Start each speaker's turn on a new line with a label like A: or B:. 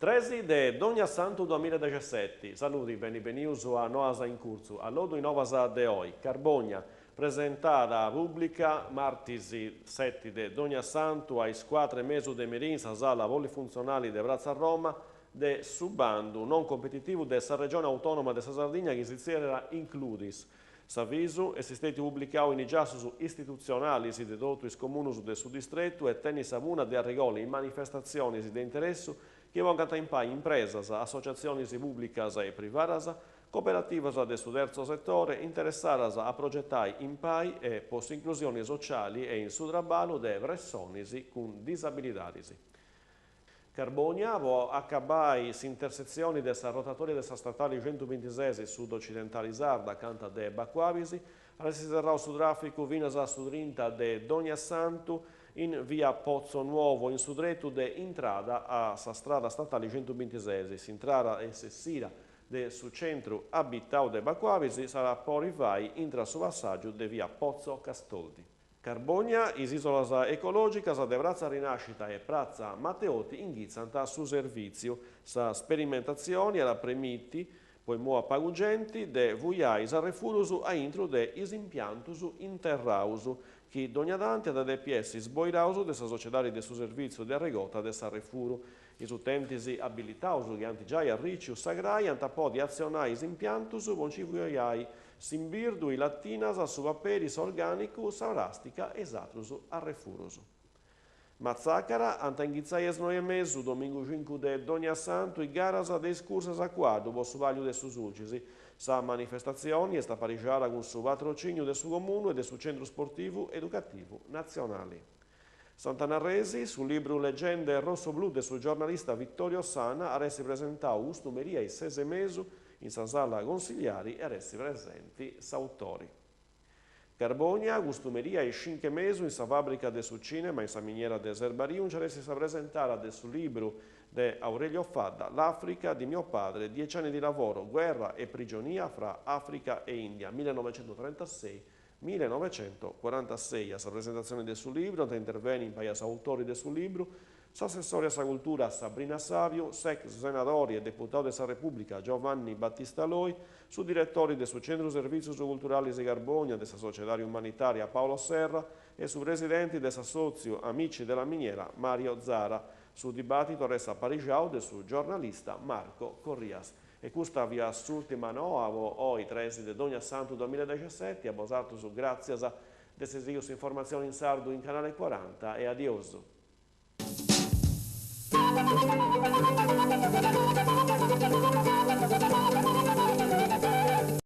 A: 13 de Dogna Santu 2017, saluti, benvenuti a Noasa in Curso, all'Odo in Novasa de Oi, Carbogna, presentata pubblica martesi 7 de Dogna Santu ai squadre mesu de Merinsa, sala polifunzionali de Brazza Roma, de subbandu non competitivo dessa regione autonoma de Sardegna che si era includis. S'avviso è stato pubblicato in giassus istituzionali si dedotuis comunus del suddistretto e tennis avuna de arregoli in manifestazioni di interesse che vengano in pai impresas, associazioni pubblicas e privatas, cooperativas del terzo settore interessadas a progettare in pai e post inclusioni sociali e in sudrabbalo de personis con disabilitadis. Carbogna vo accabai s'intersezioni dessa rotatoria dessa statale 126 sud-occidentali Sarda, canta de Baquavisi, adesso si terrà su traffico vinasa su 30 de Dogna Santu, in via Pozzo Nuovo, in sudretto de intrada a sa strada statale 126, si intrada e sessira de su centro abitau de Baquavisi, sarà poi vai intra su passaggio de via Pozzo Castoldi. Carbogna, isisolas ecologicas, de Brazza Rinascita e Prazza Matteotti inghizzanta su servizio, sa sperimentazioni alla premiti, poi mua pagugenti, de vuiais a refurusu a intro de isimpiantusu interrausu, che dogna dante da DPS sboirausu de sa sociedade de su servizio de arregota de sa refuru, is utentisi abilitausu che antigiai arriciu sagrai antapò di azionai impiantusu voncivuiai simbirdu i lattinas a su vaperis organicus aurastica esatrusu a refurusu. Mazzacara anta inghizzai esnoiemesu domingo 5 de Dogna Santu i garas de escursas a quadru vo su vaglio de su sulcisi. Sa manifestazioni è sta parigiara con su patrocinio del suo comune e del suo centro sportivo educativo nazionale. Sant'Anarresi, sul libro Leggende rosso-blu del suo giornalista Vittorio Sana, arresti presentato ustumeria e sese mesu in sa sala consigliari e arresti presenti s'autori. Carbogna, gustumeria e 5 mesi in sa fabbrica del suo cinema in sa miniera de Serbarium, arresti sa presentare del suo libro de Aurelio Fadda, L'Africa di mio padre, 10 anni di lavoro, guerra e prigionia fra Africa e India, 1936-1946. A sa presentazione del suo libro, da interventi in paesi autori del suo libro, s'assessore a sa cultura Sabrina Savio, ex senatore e deputato della Repubblica Giovanni Battista Loi, su direttori del suo centro servizi culturali di Carbogna, della società umanitaria Paolo Serra e su presidenti del socio Amici della Miniera Mario Zara, su dibattito resta parigiao del suo giornalista Marco Corrias. E questa via s'ultima nuova oi 13 de Dogna Santu 2017, a bosato su grazie a desesius informazioni in sardo in canale 40 e adioso.